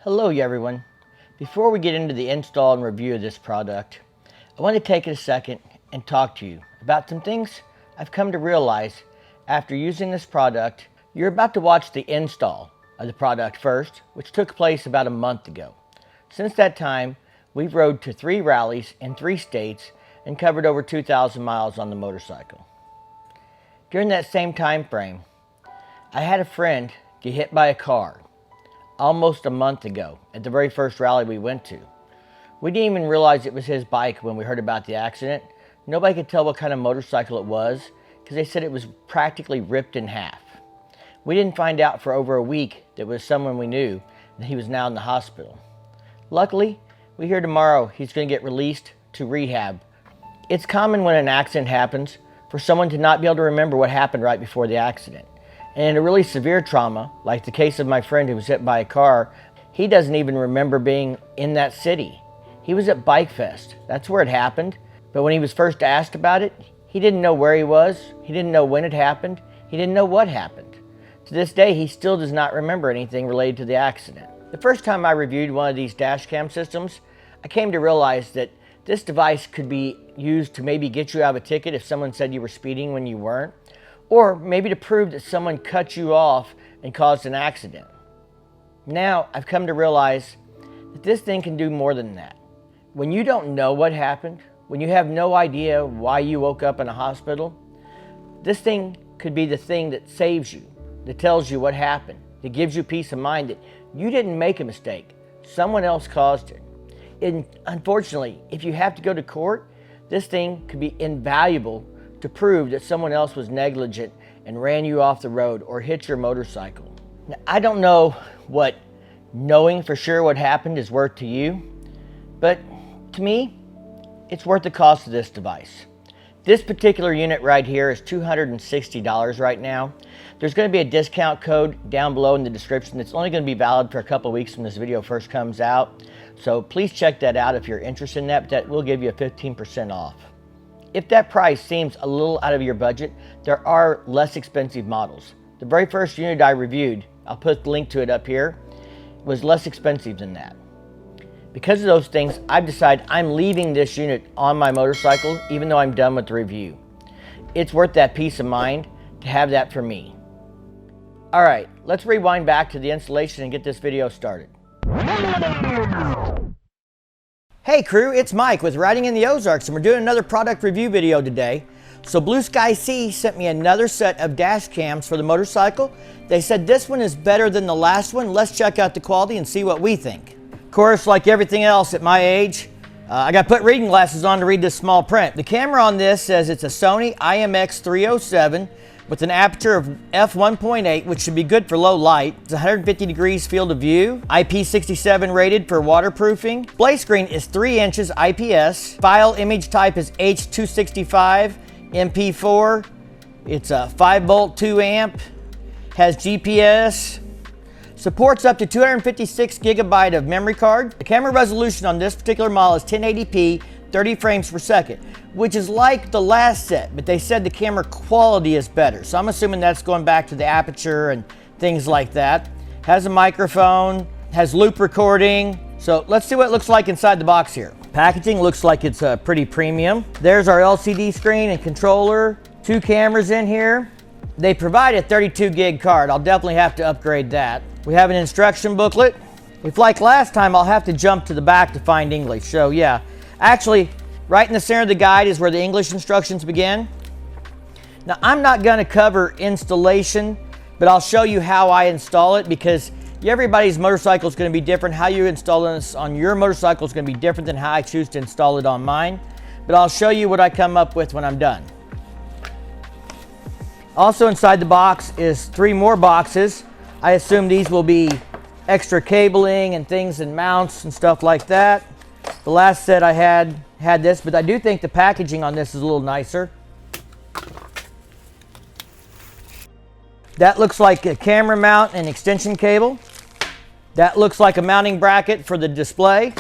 Hello everyone. Before we get into the install and review of this product, I want to take a second and talk to you about some things I've come to realize after using this product. You're about to watch the install of the product first, which took place about a month ago. Since that time, we've rode to 3 rallies in 3 states and covered over 2,000 miles on the motorcycle. During that same time frame, I had a friend get hit by a car almost a month ago at the very first rally we went to. We didn't even realize it was his bike when we heard about the accident. Nobody could tell what kind of motorcycle it was because they said it was practically ripped in half. We didn't find out for over a week that it was someone we knew and he was now in the hospital. Luckily, we hear tomorrow he's going to get released to rehab. It's common when an accident happens for someone to not be able to remember what happened right before the accident. And in a really severe trauma, like the case of my friend who was hit by a car, he doesn't even remember being in that city. He was at Bike Fest. That's where it happened. But when he was first asked about it, he didn't know where he was. He didn't know when it happened. He didn't know what happened. To this day, he still does not remember anything related to the accident. The first time I reviewed one of these dash cam systems, I came to realize that this device could be used to maybe get you out of a ticket if someone said you were speeding when you weren't, or maybe to prove that someone cut you off and caused an accident. Now, I've come to realize that this thing can do more than that. When you don't know what happened, when you have no idea why you woke up in a hospital, this thing could be the thing that saves you, that tells you what happened, that gives you peace of mind that you didn't make a mistake, someone else caused it. And unfortunately, if you have to go to court, this thing could be invaluable to prove that someone else was negligent and ran you off the road or hit your motorcycle. Now, I don't know what knowing for sure what happened is worth to you, but to me, it's worth the cost of this device. This particular unit right here is $260 right now. There's going to be a discount code down below in the description. It's only going to be valid for a couple of weeks when this video first comes out. So please check that out if you're interested in that, but that will give you a 15% off. If that price seems a little out of your budget, there are less expensive models. The very first unit I reviewed, I'll put the link to it up here, was less expensive than that. Because of those things, I've decided I'm leaving this unit on my motorcycle even though I'm done with the review. It's worth that peace of mind to have that for me. Alright, let's rewind back to the installation and get this video started. Hey crew, it's Mike with Riding in the Ozarks and we're doing another product review video today. So Blueskysea sent me another set of dash cams for the motorcycle. They said this one is better than the last one. Let's check out the quality and see what we think. Of course, like everything else at my age, I got to put reading glasses on to read this small print. The camera on this says it's a Sony IMX307 with an aperture of f1.8, which should be good for low light. It's 150 degrees field of view, IP67 rated for waterproofing. Display screen is 3 inches IPS. File image type is H265 MP4. It's a 5-volt 2 amp. Has GPS. Supports up to 256 gigabyte of memory card. The camera resolution on this particular model is 1080p, 30 frames per second, which is like the last set, but they said the camera quality is better. So I'm assuming that's going back to the aperture and things like that. Has a microphone, has loop recording. So let's see what it looks like inside the box here. Packaging looks like it's pretty premium. There's our LCD screen and controller. 2 cameras in here. They provide a 32 gig card. I'll definitely have to upgrade that. We have an instruction booklet. If like last time, I'll have to jump to the back to find English. So yeah, actually, right in the center of the guide is where the English instructions begin. Now, I'm not going to cover installation, but I'll show you how I install it because everybody's motorcycle is going to be different. How you install this on your motorcycle is going to be different than how I choose to install it on mine. But I'll show you what I come up with when I'm done. Also inside the box is 3 more boxes. I assume these will be extra cabling and things and mounts and stuff like that. The last set I had this, but I do think the packaging on this is a little nicer. That looks like a camera mount and extension cable. That looks like a mounting bracket for the display.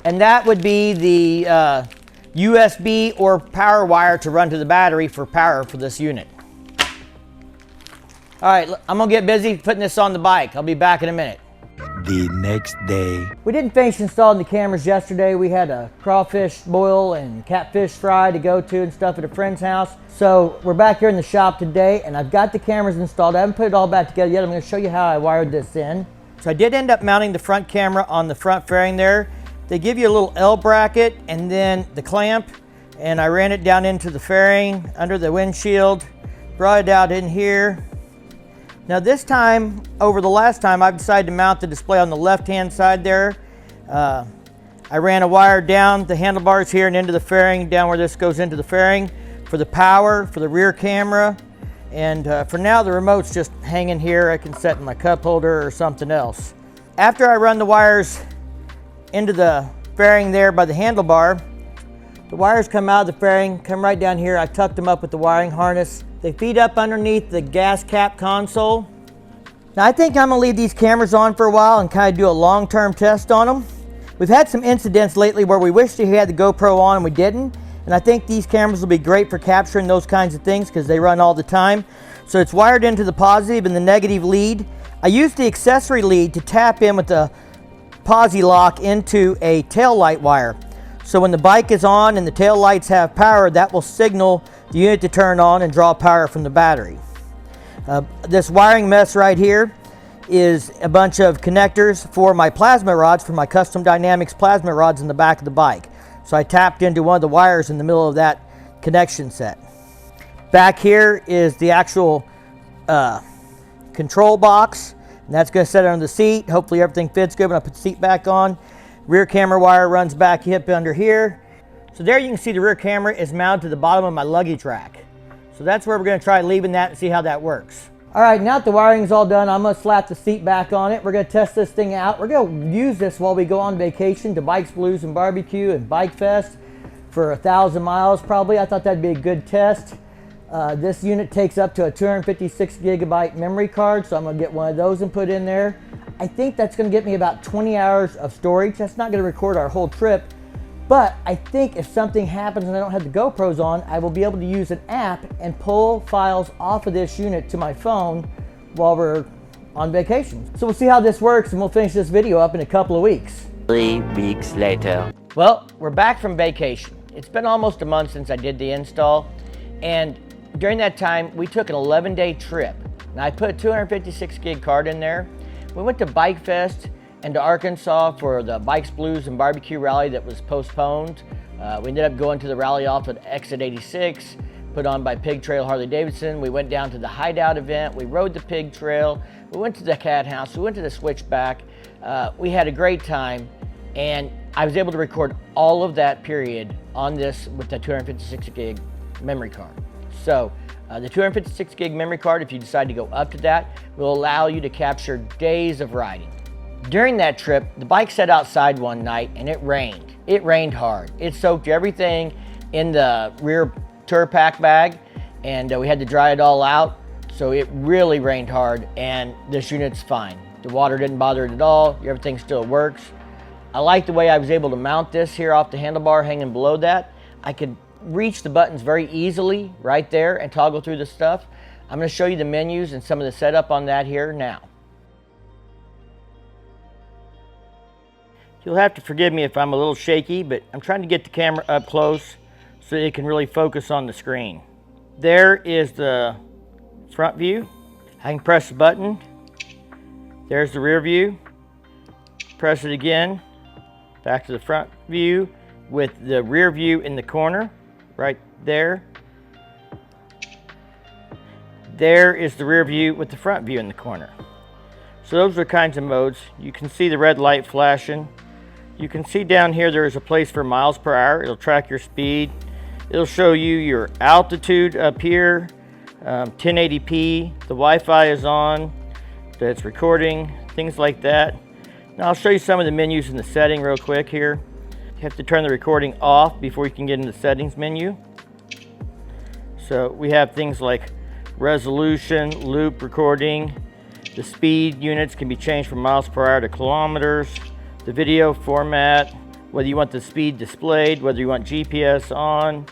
And that would be the USB or power wire to run to the battery for power for this unit. All right, I'm gonna get busy putting this on the bike. I'll be back in a minute. the next day. We didn't finish installing the cameras yesterday. We had a crawfish boil and catfish fry to go to and stuff at a friend's house. So we're back here in the shop today and I've got the cameras installed. I haven't put it all back together yet. I'm going to show you how I wired this in. So I did end up mounting the front camera on the front fairing there. They give you a little L bracket and then the clamp, and I ran it down into the fairing under the windshield, brought it out in here. Now this time, over the last time, I've decided to mount the display on the left-hand side there. I ran a wire down the handlebars here and into the fairing, down where this goes into the fairing, for the power, for the rear camera. And for now, the remote's just hanging here. I can set in my cup holder or something else. After I run the wires into the fairing there by the handlebar, the wires come out of the fairing, come right down here. I tucked them up with the wiring harness. They feed up underneath the gas cap console. Now I think I'm gonna leave these cameras on for a while and kind of do a long-term test on them. We've had some incidents lately where we wished we had the GoPro on and we didn't. And I think these cameras will be great for capturing those kinds of things because they run all the time. So it's wired into the positive and the negative lead. I used the accessory lead to tap in with the posi lock into a tail light wire. So when the bike is on and the tail lights have power, that will signal the unit to turn on and draw power from the battery. This wiring mess right here is a bunch of connectors for my plasma rods, for my Custom Dynamics plasma rods in the back of the bike. So I tapped into one of the wires in the middle of that connection set. Back here is the actual control box, and that's going to set it under the seat. Hopefully everything fits good when I put the seat back on. Rear camera wire runs back hip under here. So there you can see the rear camera is mounted to the bottom of my luggage rack. So that's where we're going to try leaving that and see how that works. All right, now that the wiring's all done, I'm going to slap the seat back on it. We're going to test this thing out. We're going to use this while we go on vacation to Bikes, Blues, and Barbecue and Bike Fest for 1,000 miles probably. I thought that'd be a good test. This unit takes up to a 256 gigabyte memory card, so I'm going to get one of those and put in there. I think that's going to get me about 20 hours of storage. That's not going to record our whole trip, but I think if something happens and I don't have the GoPros on, I will be able to use an app and pull files off of this unit to my phone while we're on vacation. So we'll see how this works and we'll finish this video up in a couple of weeks. 3 weeks later. Well, we're back from vacation. It's been almost a month since I did the install, and during that time we took an 11-day trip. Now I put a 256 gig card in there. We went to Bike Fest and to Arkansas for the Bikes, Blues, and Barbecue rally that was postponed. We ended up going to the rally off at Exit 86, put on by Pig Trail Harley Davidson. We went down to the Hideout event. We rode the Pig Trail. We went to the Cat House. We went to the Switchback. We had a great time, and I was able to record all of that period on this with the 256 gig memory card. So the 256 gig memory card, if you decide to go up to that, will allow you to capture days of riding. During that trip, the bike sat outside one night and it rained. It rained hard. It soaked everything in the rear tour pack bag, and we had to dry it all out. So it really rained hard, and this unit's fine. The water didn't bother it at all. Everything still works. I like the way I was able to mount this here off the handlebar hanging below that. I could reach the buttons very easily right there and toggle through the stuff. I'm going to show you the menus and some of the setup on that here now. You'll have to forgive me if I'm a little shaky, but I'm trying to get the camera up close so it can really focus on the screen. There is the front view. I can press the button. There's the rear view. Press it again. Back to the front view with the rear view in the corner right there. There is the rear view with the front view in the corner. So those are the kinds of modes. You can see the red light flashing. You can see down here there is a place for miles per hour. It'll track your speed. It'll show you your altitude up here, 1080p. The Wi-Fi is on, that's recording, things like that. Now I'll show you some of the menus in the setting real quick here. You have to turn the recording off before you can get in the settings menu. So we have things like resolution, loop recording. The speed units can be changed from miles per hour to kilometers. The video format, whether you want the speed displayed, whether you want GPS on,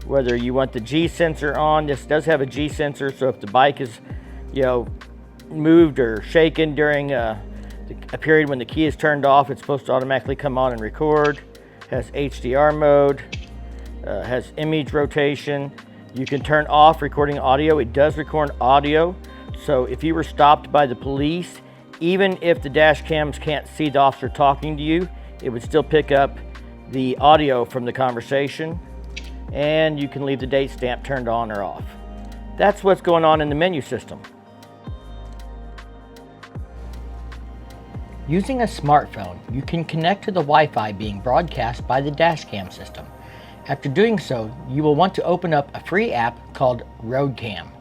whether you want the G sensor on. This does have a G sensor, so if the bike is, moved or shaken during the A period when the key is turned off, it's supposed to automatically come on and record. Has HDR mode, has image rotation. You can turn off recording audio. It does record audio. So if you were stopped by the police, even if the dash cams can't see the officer talking to you, it would still pick up the audio from the conversation. And you can leave the date stamp turned on or off. That's what's going on in the menu system. Using a smartphone, you can connect to the Wi-Fi being broadcast by the Dashcam system. After doing so, you will want to open up a free app called RoadCam.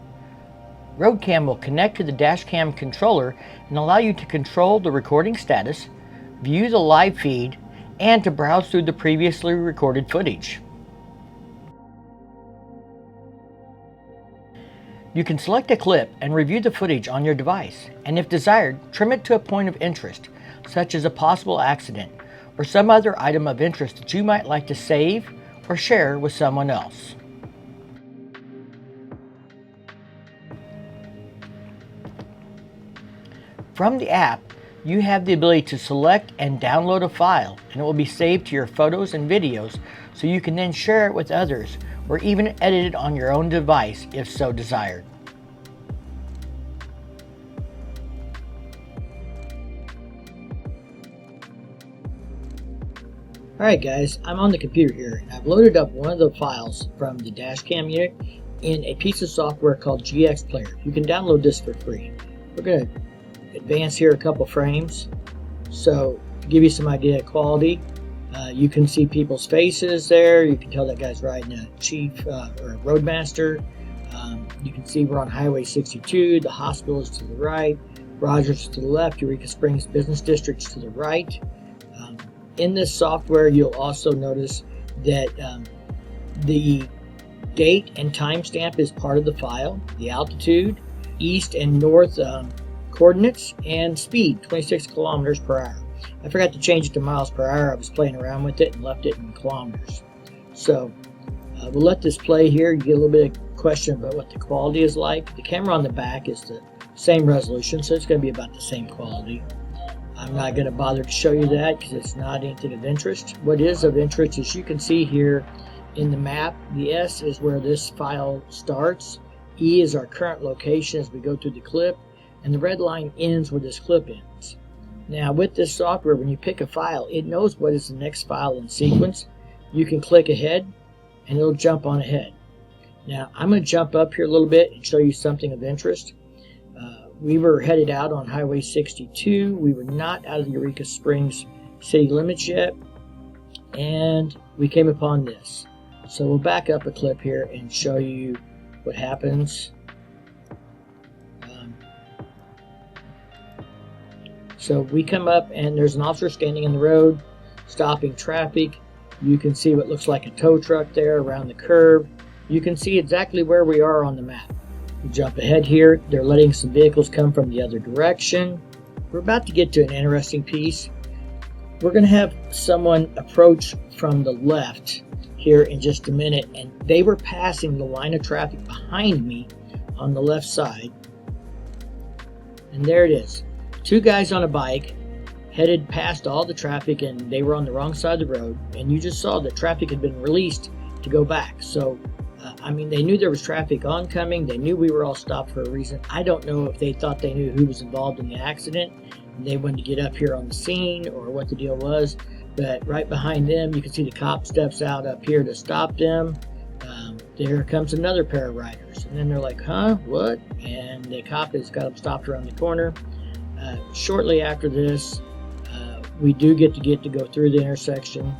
RoadCam will connect to the Dashcam controller and allow you to control the recording status, view the live feed, and to browse through the previously recorded footage. You can select a clip and review the footage on your device, and if desired, trim it to a point of interest, such as a possible accident or some other item of interest that you might like to save or share with someone else. From the app, you have the ability to select and download a file, and it will be saved to your photos and videos so you can then share it with others or even edit it on your own device if so desired. Alright guys, I'm on the computer here and I've loaded up one of the files from the Dashcam unit in a piece of software called GXPlayer. You can download this for free. We're going to advance here a couple frames so to give you some idea of quality. You can see people's faces there. You can tell that guy's riding a chief or a roadmaster. You can see we're on Highway 62. The hospital is to the right. Rogers is to the left. Eureka Springs Business District is to the right. In this software, you'll also notice that the date and timestamp is part of the file, the altitude, east and north coordinates, and speed, 26 kilometers per hour. I forgot to change it to miles per hour. I was playing around with it and left it in kilometers. So we'll let this play here. You get a little bit of question about what the quality is like. The camera on the back is the same resolution, so it's going to be about the same quality. I'm not going to bother to show you that because it's not anything of interest. What is of interest is you can see here in the map, the S is where this file starts, E is our current location as we go through the clip, and the red line ends where this clip ends. Now with this software, when you pick a file, it knows what is the next file in sequence. You can click ahead and it'll jump on ahead. Now I'm going to jump up here a little bit and show you something of interest. We were headed out on Highway 62. We were not out of the Eureka Springs city limits yet, and we came upon this. So we'll back up a clip here and show you what happens. So we come up and there's an officer standing in the road, stopping traffic. You can see what looks like a tow truck there around the curve. You can see exactly where we are on the map. We jump ahead here. They're letting some vehicles come from the other direction. We're about to get to an interesting piece. We're going to have someone approach from the left here in just a minute, and they were passing the line of traffic behind me on the left side. And there it is. Two guys on a bike headed past all the traffic, and they were on the wrong side of the road, and you just saw that traffic had been released to go back. So I mean, they knew there was traffic oncoming. They knew we were all stopped for a reason. I don't know if they thought they knew who was involved in the accident and they wanted to get up here on the scene or what the deal was. But right behind them, you can see the cop steps out up here to stop them. There comes another pair of riders. And then they're like, huh, what? And the cop has got them stopped around the corner. Shortly after this, we do get to go through the intersection.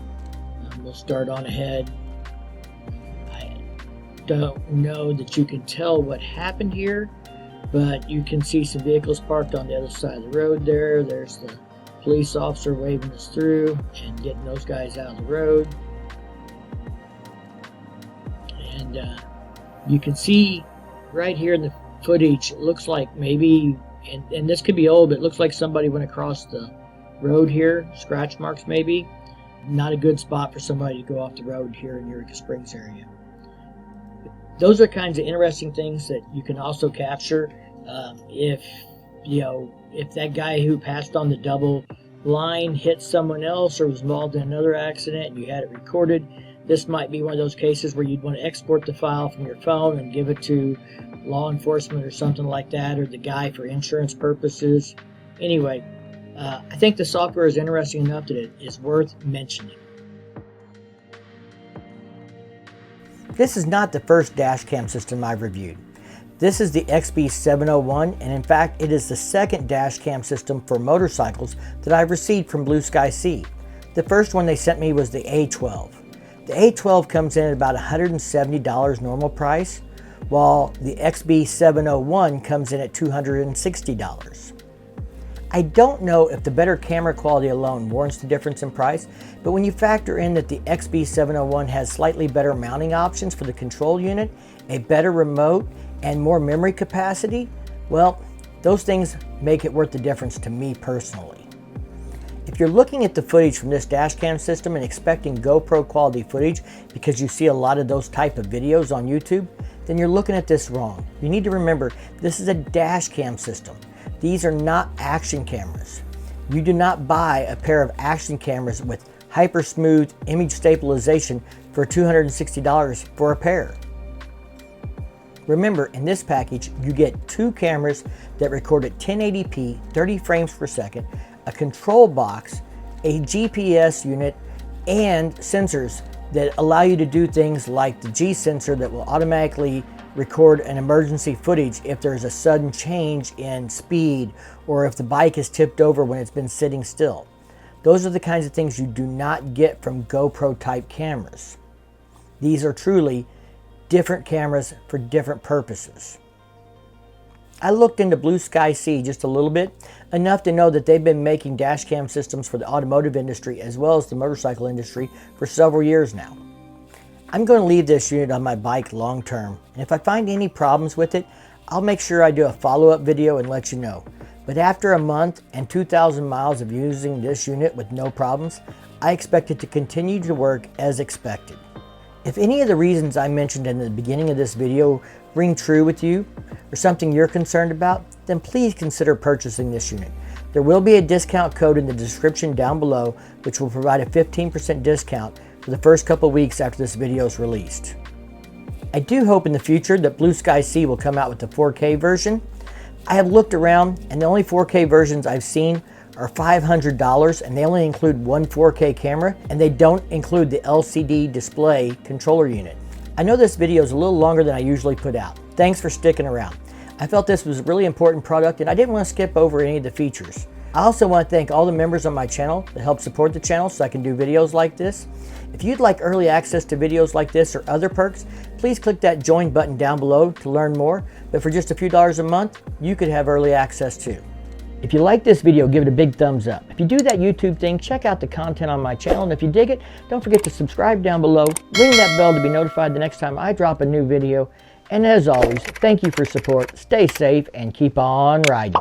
We'll start on ahead. Don't know that you can tell what happened here, but you can see some vehicles parked on the other side of the road there. There's the police officer waving us through and getting those guys out of the road. And you can see right here in the footage, it looks like maybe, and this could be old, but it looks like somebody went across the road here, scratch marks maybe. Not a good spot for somebody to go off the road here in Eureka Springs area. Those are kinds of interesting things that you can also capture. If if that guy who passed on the double line hit someone else or was involved in another accident and you had it recorded, this might be one of those cases where you'd want to export the file from your phone and give it to law enforcement or something like that, or the guy for insurance purposes. Anyway, I think the software is interesting enough that it is worth mentioning. This is not the first dash cam system I've reviewed. This is the XB701, and in fact it is the second dash cam system for motorcycles that I've received from Blueskysea. The first one they sent me was the A12. The A12 comes in at about $170 normal price, while the XB701 comes in at $260. I don't know if the better camera quality alone warrants the difference in price, but when you factor in that the XB701 has slightly better mounting options for the control unit, a better remote, and more memory capacity, well, those things make it worth the difference to me personally. If you're looking at the footage from this dashcam system and expecting GoPro quality footage because you see a lot of those type of videos on YouTube, then you're looking at this wrong. You need to remember, this is a dashcam system. These are not action cameras. You do not buy a pair of action cameras with hyper smooth image stabilization for $260 for a pair. Remember, in this package, you get two cameras that record at 1080p, 30 frames per second, a control box, a GPS unit, and sensors that allow you to do things like the G sensor that will automatically record an emergency footage if there's a sudden change in speed or if the bike is tipped over when it's been sitting still. Those are the kinds of things you do not get from GoPro type cameras. These are truly different cameras for different purposes. I looked into Blueskysea just a little bit, enough to know that they've been making dashcam systems for the automotive industry as well as the motorcycle industry for several years now. I'm going to leave this unit on my bike long term, and if I find any problems with it, I'll make sure I do a follow-up video and let you know. But after a month and 2,000 miles of using this unit with no problems, I expect it to continue to work as expected. If any of the reasons I mentioned in the beginning of this video ring true with you, or something you're concerned about, then please consider purchasing this unit. There will be a discount code in the description down below, which will provide a 15% discount for the first couple weeks after this video is released. I do hope in the future that Blueskysea will come out with the 4K version. I have looked around, and the only 4K versions I've seen are $500, and they only include one 4K camera, and they don't include the LCD display controller unit. I know this video is a little longer than I usually put out. Thanks for sticking around. I felt this was a really important product, and I didn't want to skip over any of the features. I also want to thank all the members on my channel that help support the channel so I can do videos like this. If you'd like early access to videos like this or other perks, please click that join button down below to learn more. But for just a few dollars a month, you could have early access too. If you like this video, give it a big thumbs up. If you do that YouTube thing, check out the content on my channel. And if you dig it, don't forget to subscribe down below. Ring that bell to be notified the next time I drop a new video. And as always, thank you for support. Stay safe and keep on riding.